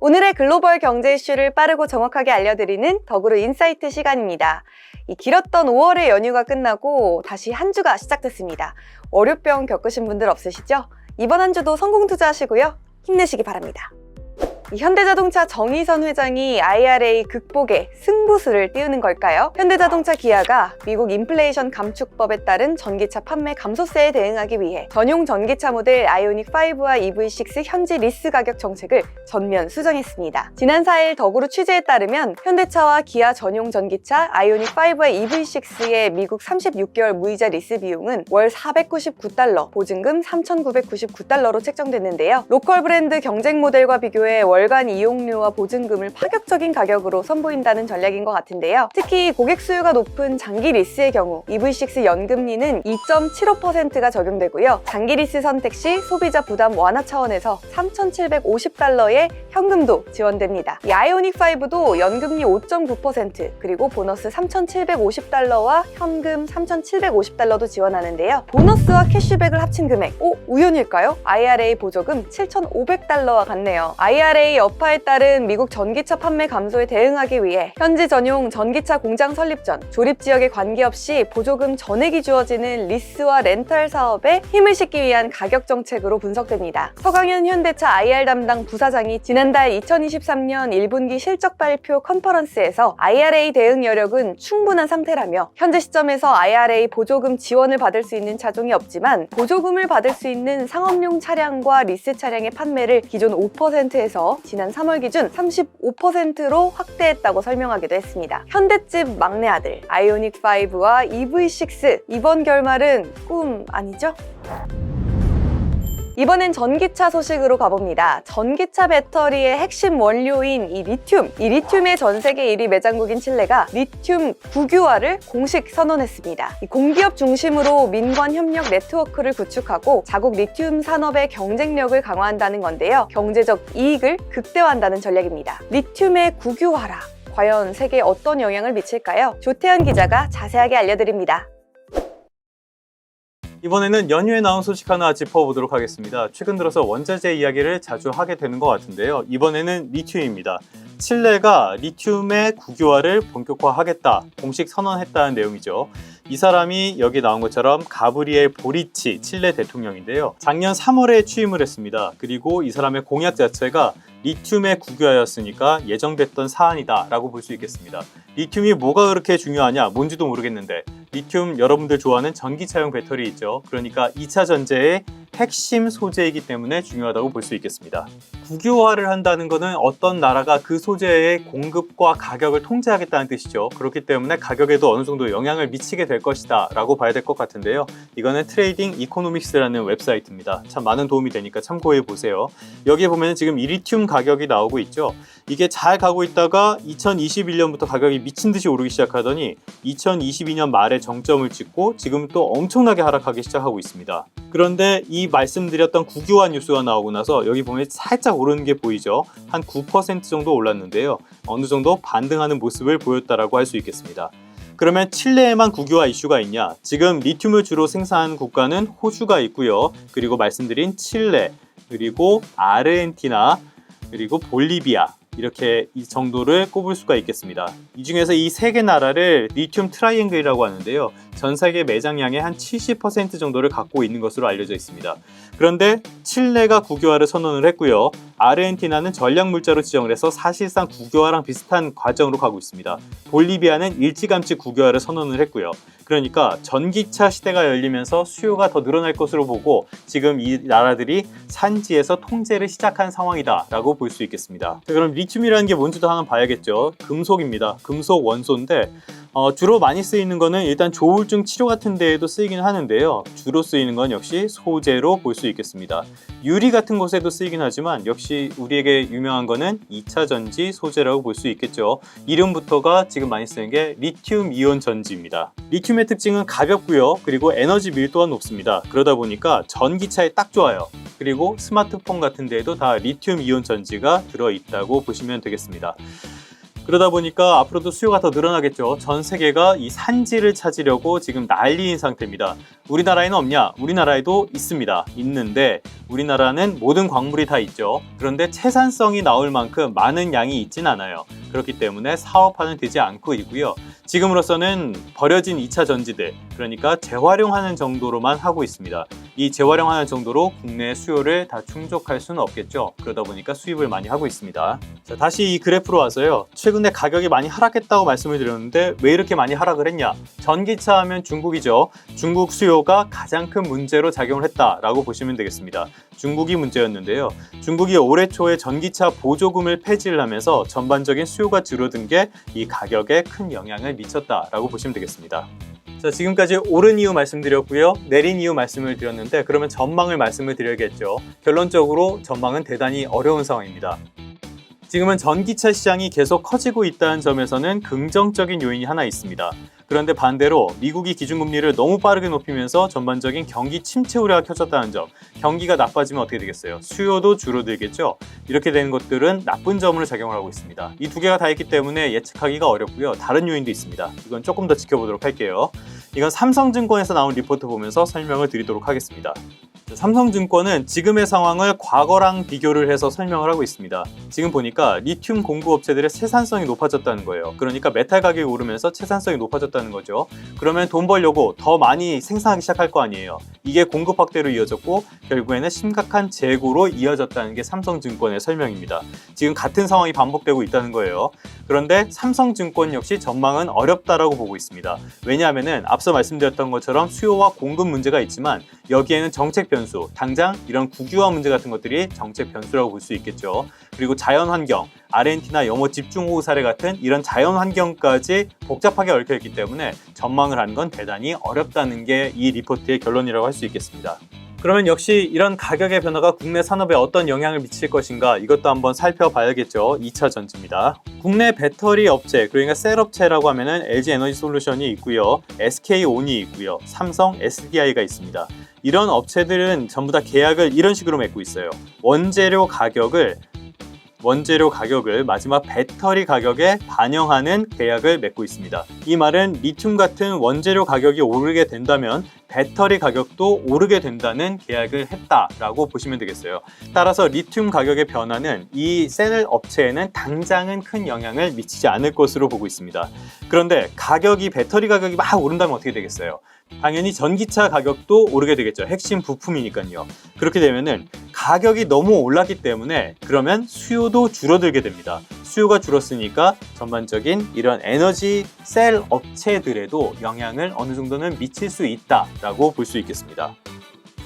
오늘의 글로벌 경제 이슈를 빠르고 정확하게 알려드리는 더그로 인사이트 시간입니다. 이 길었던 5월의 연휴가 끝나고 다시 한 주가 시작됐습니다. 월요병 겪으신 분들 없으시죠? 이번 한 주도 성공 투자하시고요. 힘내시기 바랍니다. 현대자동차 정의선 회장이 IRA 극복에 승부수를 띄우는 걸까요? 현대자동차 기아가 미국 인플레이션 감축법에 따른 전기차 판매 감소세에 대응하기 위해 전용 전기차 모델 아이오닉5와 EV6 현지 리스 가격 정책을 전면 수정했습니다. 지난 4일 더그로 취재에 따르면 현대차와 기아 전용 전기차 아이오닉5와 EV6의 미국 36개월 무이자 리스 비용은 월 $499, 보증금 $3,999로 책정됐는데요. 로컬 브랜드 경쟁 모델과 비교해 월간 이용료와 보증금을 파격적인 가격으로 선보인다는 전략인 것 같은데요. 특히 고객 수요가 높은 장기 리스의 경우 EV6 연금리는 2.75%가 적용되고요. 장기 리스 선택 시 소비자 부담 완화 차원에서 $3,750의 현금도 지원됩니다. 이 아이오닉5도 연금리 5.9% 그리고 보너스 $3,750와 현금 $3,750도 지원하는데요. 보너스와 캐시백을 합친 금액, 우연일까요? IRA 보조금 $7,500와 같네요. IRA 여파에 따른 미국 전기차 판매 감소에 대응하기 위해 현지 전용 전기차 공장 설립 전 조립 지역에 관계없이 보조금 전액이 주어지는 리스와 렌탈 사업에 힘을 싣기 위한 가격 정책으로 분석됩니다. 서강현 현대차 IR 담당 부사장이 지난달 2023년 1분기 실적 발표 컨퍼런스에서 IRA 대응 여력은 충분한 상태라며 현재 시점에서 IRA 보조금 지원을 받을 수 있는 차종이 없지만 보조금을 받을 수 있는 상업용 차량과 리스 차량의 판매를 기존 5%에서 지난 3월 기준 35%로 확대했다고 설명하기도 했습니다. 현대집 막내 아들 아이오닉5와 EV6 이번 결말은 꿈 아니죠? 이번엔 전기차 소식으로 가봅니다. 전기차 배터리의 핵심 원료인 이 리튬의 전 세계 1위 매장국인 칠레가 리튬 국유화를 공식 선언했습니다. 이 공기업 중심으로 민관 협력 네트워크를 구축하고 자국 리튬 산업의 경쟁력을 강화한다는 건데요. 경제적 이익을 극대화한다는 전략입니다. 리튬의 국유화라 과연 세계에 어떤 영향을 미칠까요? 조태현 기자가 자세하게 알려드립니다. 이번에는 연휴에 나온 소식 하나 짚어보도록 하겠습니다. 최근 들어서 원자재 이야기를 자주 하게 되는 것 같은데요. 이번에는 리튬입니다. 칠레가 리튬의 국유화를 본격화하겠다, 공식 선언했다는 내용이죠. 이 사람이 여기 나온 것처럼 가브리엘 보리치 칠레 대통령인데요. 작년 3월에 취임을 했습니다. 그리고 이 사람의 공약 자체가 리튬의 국유화였으니까 예정됐던 사안이다 라고 볼 수 있겠습니다. 리튬이 뭐가 그렇게 중요하냐, 뭔지도 모르겠는데 리튬 여러분들 좋아하는 전기차용 배터리 있죠. 그러니까 2차 전지의 핵심 소재이기 때문에 중요하다고 볼 수 있겠습니다. 국유화를 한다는 것은 어떤 나라가 그 소재의 공급과 가격을 통제하겠다는 뜻이죠. 그렇기 때문에 가격에도 어느 정도 영향을 미치게 될 것이다 라고 봐야 될 것 같은데요. 이거는 트레이딩 이코노믹스라는 웹사이트입니다. 참 많은 도움이 되니까 참고해 보세요. 여기에 보면 지금 이 리튬 가격이 나오고 있죠. 이게 잘 가고 있다가 2021년부터 가격이 미친 듯이 오르기 시작하더니 2022년 말에 정점을 찍고 지금 또 엄청나게 하락하기 시작하고 있습니다. 그런데 이 말씀드렸던 국유화 뉴스가 나오고 나서 여기 보면 살짝 오르는 게 보이죠. 한 9% 정도 올랐는데요. 어느 정도 반등하는 모습을 보였다라고 할 수 있겠습니다. 그러면 칠레에만 국유화 이슈가 있냐? 지금 리튬을 주로 생산하는 국가는 호주가 있고요. 그리고 말씀드린 칠레, 그리고 아르헨티나, 그리고 볼리비아, 이렇게 이 정도를 꼽을 수가 있겠습니다. 이 중에서 이 세 개 나라를 리튬 트라이앵글이라고 하는데요. 전 세계 매장량의 한 70% 정도를 갖고 있는 것으로 알려져 있습니다. 그런데 칠레가 국유화를 선언을 했고요. 아르헨티나는 전략물자로 지정을 해서 사실상 국유화랑 비슷한 과정으로 가고 있습니다. 볼리비아는 일찌감치 국유화를 선언을 했고요. 그러니까 전기차 시대가 열리면서 수요가 더 늘어날 것으로 보고 지금 이 나라들이 산지에서 통제를 시작한 상황이다 라고 볼 수 있겠습니다. 자, 그럼 리튬이라는 게 뭔지도 한번 봐야겠죠. 금속입니다. 금속 원소인데 주로 많이 쓰이는 거는 일단 조울증 치료 같은 데에도 쓰이긴 하는데요. 주로 쓰이는 건 역시 소재로 볼 수 있겠습니다. 유리 같은 곳에도 쓰이긴 하지만 역시 우리에게 유명한 거는 2차 전지 소재라고 볼 수 있겠죠. 이름부터가 지금 많이 쓰는 게 리튬 이온 전지입니다. 리튬의 특징은 가볍고요. 그리고 에너지 밀도가 높습니다. 그러다 보니까 전기차에 딱 좋아요. 그리고 스마트폰 같은 데에도 다 리튬 이온 전지가 들어있다고 보시면 되겠습니다. 그러다 보니까 앞으로도 수요가 더 늘어나겠죠. 전 세계가 이 산지를 찾으려고 지금 난리인 상태입니다. 우리나라에는 없냐? 우리나라에도 있습니다. 있는데 우리나라는 모든 광물이 다 있죠. 그런데 채산성이 나올 만큼 많은 양이 있진 않아요. 그렇기 때문에 사업화는 되지 않고 있고요. 지금으로서는 버려진 2차 전지들, 그러니까 재활용하는 정도로만 하고 있습니다. 이 재활용하는 정도로 국내 수요를 다 충족할 수는 없겠죠. 그러다 보니까 수입을 많이 하고 있습니다. 자, 다시 이 그래프로 와서요. 최근에 가격이 많이 하락했다고 말씀을 드렸는데 왜 이렇게 많이 하락을 했냐? 전기차 하면 중국이죠. 중국 수요가 가장 큰 문제로 작용을 했다라고 보시면 되겠습니다. 중국이 문제였는데요. 중국이 올해 초에 전기차 보조금을 폐지를 하면서 전반적인 수요가 줄어든 게 이 가격에 큰 영향을 미쳤다라고 보시면 되겠습니다. 자, 지금까지 오른 이유 말씀드렸고요. 내린 이유 말씀을 드렸는데 그러면 전망을 말씀을 드려야겠죠. 결론적으로 전망은 대단히 어려운 상황입니다. 지금은 전기차 시장이 계속 커지고 있다는 점에서는 긍정적인 요인이 하나 있습니다. 그런데 반대로 미국이 기준금리를 너무 빠르게 높이면서 전반적인 경기 침체 우려가 켜졌다는 점, 경기가 나빠지면 어떻게 되겠어요? 수요도 줄어들겠죠? 이렇게 되는 것들은 나쁜 점으로 작용을 하고 있습니다. 이 두 개가 다 있기 때문에 예측하기가 어렵고요. 다른 요인도 있습니다. 이건 조금 더 지켜보도록 할게요. 이건 삼성증권에서 나온 리포트 보면서 설명을 드리도록 하겠습니다. 삼성증권은 지금의 상황을 과거랑 비교를 해서 설명을 하고 있습니다. 지금 보니까 리튬 공급업체들의 생산성이 높아졌다는 거예요. 그러니까 메탈 가격이 오르면서 생산성이 높아졌다는 거죠. 그러면 돈 벌려고 더 많이 생산하기 시작할 거 아니에요. 이게 공급 확대로 이어졌고 결국에는 심각한 재고로 이어졌다는 게 삼성증권의 설명입니다. 지금 같은 상황이 반복되고 있다는 거예요. 그런데 삼성증권 역시 전망은 어렵다라고 보고 있습니다. 왜냐하면은 앞서 말씀드렸던 것처럼 수요와 공급 문제가 있지만 여기에는 정책 변수, 당장 이런 국유화 문제 같은 것들이 정책 변수라고 볼 수 있겠죠. 그리고 자연환경, 아르헨티나 염호 집중호우 사례 같은 이런 자연환경까지 복잡하게 얽혀있기 때문에 전망을 하는 건 대단히 어렵다는 게 이 리포트의 결론이라고 할 수 있겠습니다. 그러면 역시 이런 가격의 변화가 국내 산업에 어떤 영향을 미칠 것인가 이것도 한번 살펴봐야겠죠. 2차 전지입니다. 국내 배터리 업체, 그러니까 셀 업체라고 하면은 LG 에너지 솔루션이 있고요. SK온이 있고요. 삼성 SDI가 있습니다. 이런 업체들은 전부 다 계약을 이런 식으로 맺고 있어요. 원재료 가격을 마지막 배터리 가격에 반영하는 계약을 맺고 있습니다. 이 말은 리튬 같은 원재료 가격이 오르게 된다면 배터리 가격도 오르게 된다는 계약을 했다라고 보시면 되겠어요. 따라서 리튬 가격의 변화는 이 셀 업체에는 당장은 큰 영향을 미치지 않을 것으로 보고 있습니다. 그런데 배터리 가격이 막 오른다면 어떻게 되겠어요? 당연히 전기차 가격도 오르게 되겠죠. 핵심 부품이니까요. 그렇게 되면은 가격이 너무 올랐기 때문에 그러면 수요도 줄어들게 됩니다. 수요가 줄었으니까 전반적인 이런 에너지 셀 업체들에도 영향을 어느 정도는 미칠 수 있다라고 볼 수 있겠습니다.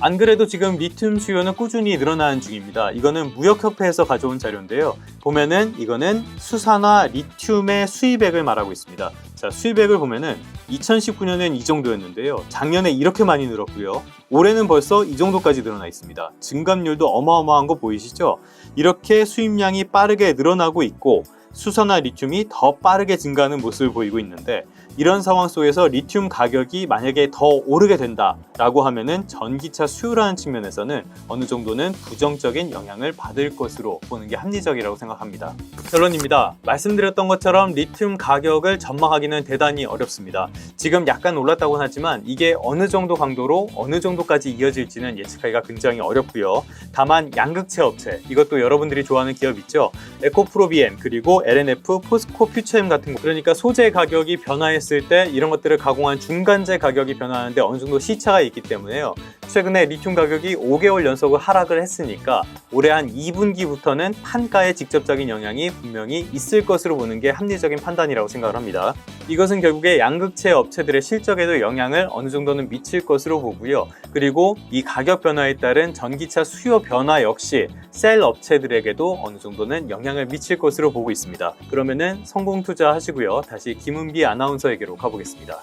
안 그래도 지금 리튬 수요는 꾸준히 늘어나는 중입니다. 이거는 무역협회에서 가져온 자료인데요. 보면은 이거는 수산화 리튬의 수입액을 말하고 있습니다. 자, 수입액을 보면은 2019년엔 이 정도였는데요. 작년에 이렇게 많이 늘었고요. 올해는 벌써 이 정도까지 늘어나 있습니다. 증감률도 어마어마한 거 보이시죠? 이렇게 수입량이 빠르게 늘어나고 있고 수산화 리튬이 더 빠르게 증가하는 모습을 보이고 있는데 이런 상황 속에서 리튬 가격이 만약에 더 오르게 된다라고 하면은 전기차 수요라는 측면에서는 어느 정도는 부정적인 영향을 받을 것으로 보는 게 합리적이라고 생각합니다. 결론입니다. 말씀드렸던 것처럼 리튬 가격을 전망하기는 대단히 어렵습니다. 지금 약간 올랐다고는 하지만 이게 어느 정도 강도로 어느 정도까지 이어질지는 예측하기가 굉장히 어렵고요. 다만 양극재 업체, 이것도 여러분들이 좋아하는 기업 있죠? 에코프로비엠 그리고 LNF, 포스코 퓨처엠 같은 거, 그러니까 소재 가격이 변화했을 때 이런 것들을 가공한 중간재 가격이 변하는데 어느 정도 시차가 있기 때문에요. 최근에 리튬 가격이 5개월 연속으로 하락을 했으니까 올해 한 2분기부터는 판가에 직접적인 영향이 분명히 있을 것으로 보는 게 합리적인 판단이라고 생각을 합니다. 이것은 결국에 양극재 업체들의 실적에도 영향을 어느 정도는 미칠 것으로 보고요. 그리고 이 가격 변화에 따른 전기차 수요 변화 역시 셀 업체들에게도 어느 정도는 영향을 미칠 것으로 보고 있습니다. 그러면은 성공 투자하시고요. 다시 김은비 아나운서에게로 가보겠습니다.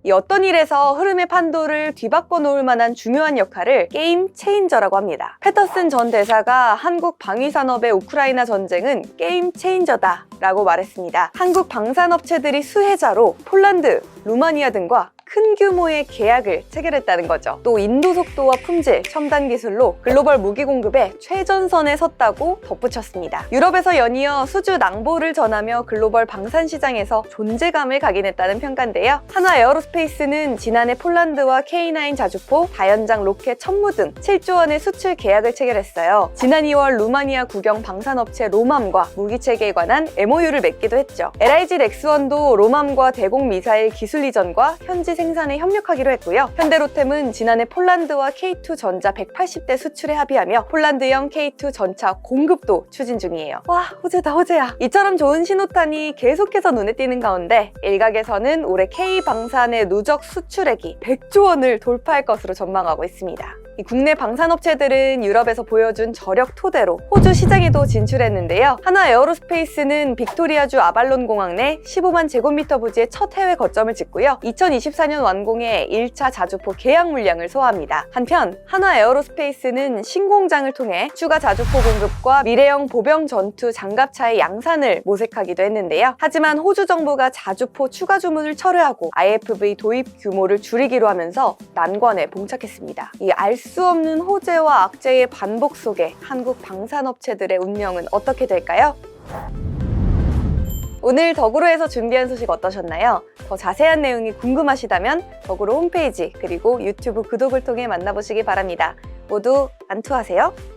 이 어떤 일에서 흐름의 판도를 뒤바꿔 놓을 만한 중요한 역할을 게임 체인저라고 합니다. 패터슨 전 대사가 한국 방위산업의 우크라이나 전쟁은 게임 체인저다 라고 말했습니다. 한국 방산업체들이 수혜자로 폴란드, 루마니아 등과 큰 규모의 계약을 체결했다는 거죠. 또 인도 속도와 품질, 첨단 기술로 글로벌 무기 공급에 최전선에 섰다고 덧붙였습니다. 유럽에서 연이어 수주 낭보를 전하며 글로벌 방산 시장에서 존재감을 각인했다는 평가인데요. 한화 에어로스페이스는 지난해 폴란드와 K9 자주포, 다연장 로켓 천무 등 7조 원의 수출 계약을 체결했어요. 지난 2월 루마니아 국영 방산업체 로맘과 무기체계에 관한 MOU를 맺기도 했죠. LIG 넥스원도 로맘과 대공 미사일 기술 이전과 현지 생산에 협력하기로 했고요. 현대로템은 지난해 폴란드와 K2 전자 180대 수출에 합의하며 폴란드형 K2 전차 공급도 추진 중이에요. 와, 호재다 호재야. 이처럼 좋은 신호탄이 계속해서 눈에 띄는 가운데 일각에서는 올해 K방산의 누적 수출액이 100조 원을 돌파할 것으로 전망하고 있습니다. 이 국내 방산업체들은 유럽에서 보여준 저력 토대로 호주 시장에도 진출했는데요. 한화 에어로스페이스는 빅토리아주 아발론 공항 내 15만 제곱미터 부지의 첫 해외 거점을 짓고요. 2024년 완공에 1차 자주포 계약 물량을 소화합니다. 한편 한화 에어로스페이스는 신공장을 통해 추가 자주포 공급과 미래형 보병 전투 장갑차의 양산을 모색하기도 했는데요. 하지만 호주 정부가 자주포 추가 주문을 철회하고 IFV 도입 규모를 줄이기로 하면서 난관에 봉착했습니다. 이 알 수 없는 호재와 악재의 반복 속에 한국 방산업체들의 운명은 어떻게 될까요? 오늘 덕으로에서 준비한 소식 어떠셨나요? 더 자세한 내용이 궁금하시다면 덕으로 홈페이지 그리고 유튜브 구독을 통해 만나보시기 바랍니다. 모두 안투하세요.